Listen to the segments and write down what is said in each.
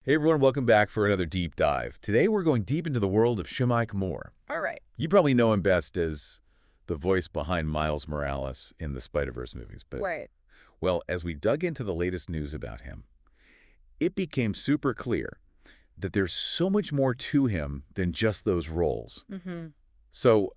Hey everyone, welcome back for another deep dive. Today we're going deep into the world of Shameik Moore. All right. You probably know him best as the voice behind Miles Morales in the Spider-Verse movies. But, Right. well, as we dug into the latest news about him, it became super clear that there's so much more to him than just those roles. Mm-hmm. So,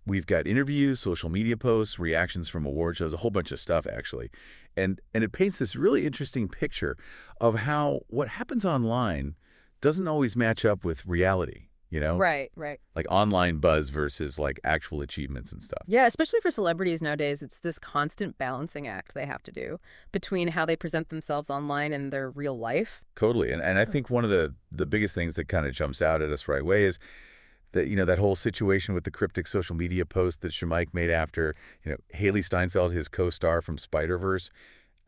we've got interviews, social media posts, reactions from award shows, a whole bunch of stuff, actually. And it paints this really interesting picture of how what happens online doesn't always match up with reality, you know? Right, right. Like online buzz versus like actual achievements and stuff. Yeah, especially for celebrities nowadays, it's this constant balancing act they have to do between how they present themselves online and their real life. Totally. And I think one of the biggest things that kind of jumps out at us right away is that, that whole situation with the cryptic social media post that Shameik made after, Haley Steinfeld, his co-star from Spider-Verse,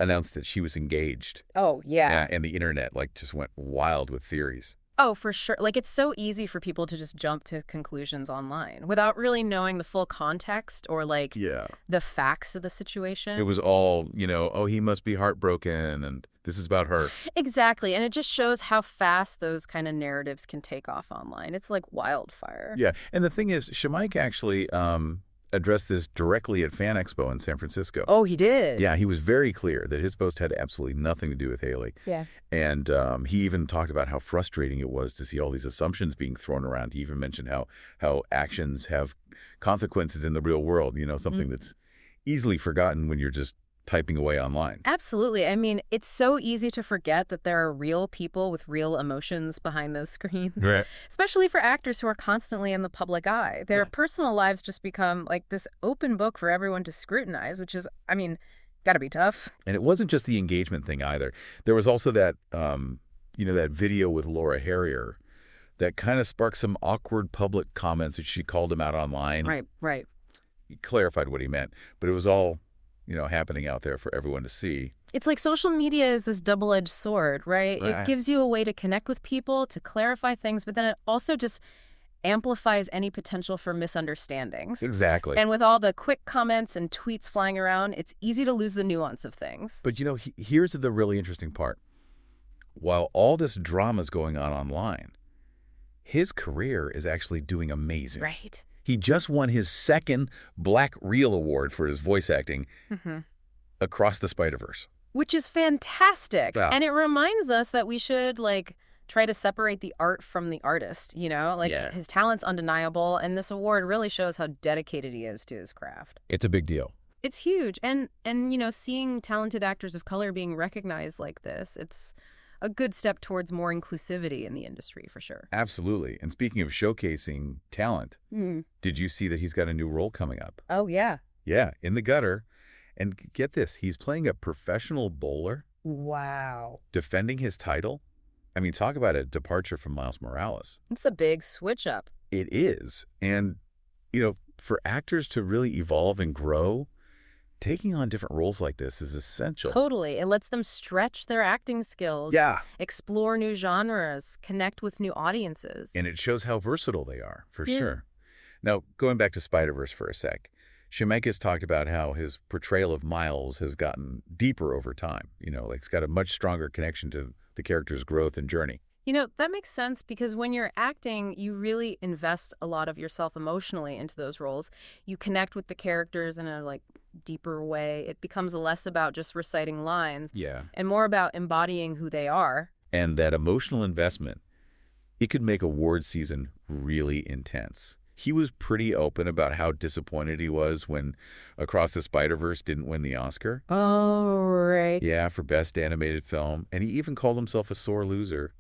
announced that she was engaged. Oh, yeah. And the internet just went wild with theories. Oh, for sure. Like, it's so easy for people to just jump to conclusions online without really knowing the full context or, Yeah. the facts of the situation. It was all, oh, he must be heartbroken and this is about her. Exactly. And it just shows how fast those kind of narratives can take off online. It's like wildfire. Yeah. And the thing is, Shameik actually addressed this directly at Fan Expo in San Francisco. Oh, he did? Yeah, he was very clear that his post had absolutely nothing to do with Haley. Yeah. And he even talked about how frustrating it was to see all these assumptions being thrown around. He even mentioned how actions have consequences in the real world, something that's easily forgotten when you're just typing away online. Absolutely. I mean, it's so easy to forget that there are real people with real emotions behind those screens, Right. especially for actors who are constantly in the public eye. Their personal lives just become like this open book for everyone to scrutinize, which is, gotta be tough. And it wasn't just the engagement thing either. There was also that, that video with Laura Harrier that kind of sparked some awkward public comments that she called him out online. Right, right. He clarified what he meant, but it was all happening out there for everyone to see. It's like social media is this double-edged sword, right? Right. It gives you a way to connect with people, to clarify things, but then it also just amplifies any potential for misunderstandings. Exactly. And with all the quick comments and tweets flying around, it's easy to lose the nuance of things. But here's the really interesting part. While all this drama is going on online, his career is actually doing amazing. Right. He just won his second Black Reel Award for his voice acting across the Spider-Verse. Which is fantastic. Yeah. And it reminds us that we should, try to separate the art from the artist, Yeah. His talent's undeniable, and this award really shows how dedicated he is to his craft. It's a big deal. It's huge. And seeing talented actors of color being recognized like this, it's a good step towards more inclusivity in the industry, for sure. Absolutely. And speaking of showcasing talent, did you see that he's got a new role coming up? Oh, yeah. Yeah, in the gutter. And get this, he's playing a professional bowler, Wow. defending his title. I mean, talk about a departure from Miles Morales. It's a big switch up. It is. And, for actors to really evolve and grow, taking on different roles like this is essential. Totally. It lets them stretch their acting skills. Yeah. Explore new genres, connect with new audiences. And it shows how versatile they are, for Yeah. sure. Now, going back to Spider-Verse for a sec, Shameik has talked about how his portrayal of Miles has gotten deeper over time. It's got a much stronger connection to the character's growth and journey. That makes sense because when you're acting, you really invest a lot of yourself emotionally into those roles. You connect with the characters in a deeper way. It becomes less about just reciting lines Yeah. and more about embodying who they are. And that emotional investment, it could make award season really intense. He was pretty open about how disappointed he was when Across the Spider-Verse didn't win the Oscar. Oh, right. Yeah, for Best Animated Film. And he even called himself a sore loser.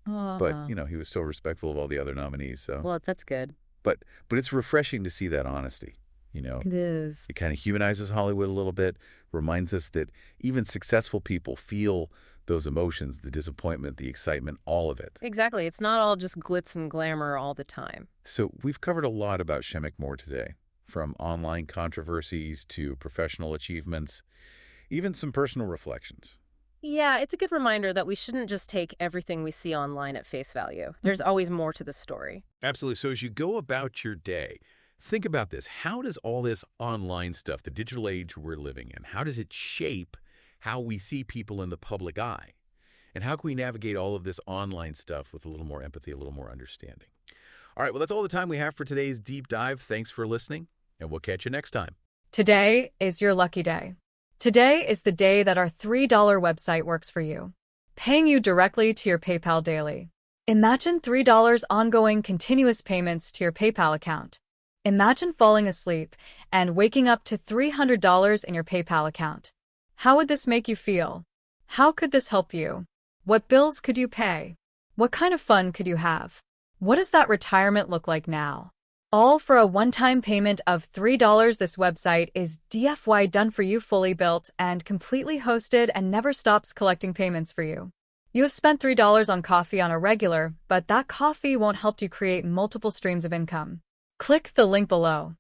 But, he was still respectful of all the other nominees. So, Well, that's good. but it's refreshing to see that honesty. It is. It kind of humanizes Hollywood a little bit, reminds us that even successful people feel those emotions, the disappointment, the excitement, all of it. Exactly. It's not all just glitz and glamour all the time. So we've covered a lot about Shameik Moore today, from online controversies to professional achievements, even some personal reflections. Yeah, it's a good reminder that we shouldn't just take everything we see online at face value. There's always more to the story. Absolutely. So as you go about your day, think about this. How does all this online stuff, the digital age we're living in, how does it shape how we see people in the public eye? And how can we navigate all of this online stuff with a little more empathy, a little more understanding? All right, well, that's all the time we have for today's deep dive. Thanks for listening, and we'll catch you next time. Today is your lucky day. Today is the day that our $3 website works for you, paying you directly to your PayPal daily. Imagine $3 ongoing continuous payments to your PayPal account. Imagine falling asleep and waking up to $300 in your PayPal account. How would this make you feel? How could this help you? What bills could you pay? What kind of fun could you have? What does that retirement look like now? All for a one-time payment of $3. This website is DFY done for you, fully built and completely hosted, and never stops collecting payments for you. You have spent $3 on coffee on a regular, but that coffee won't help you create multiple streams of income. Click the link below.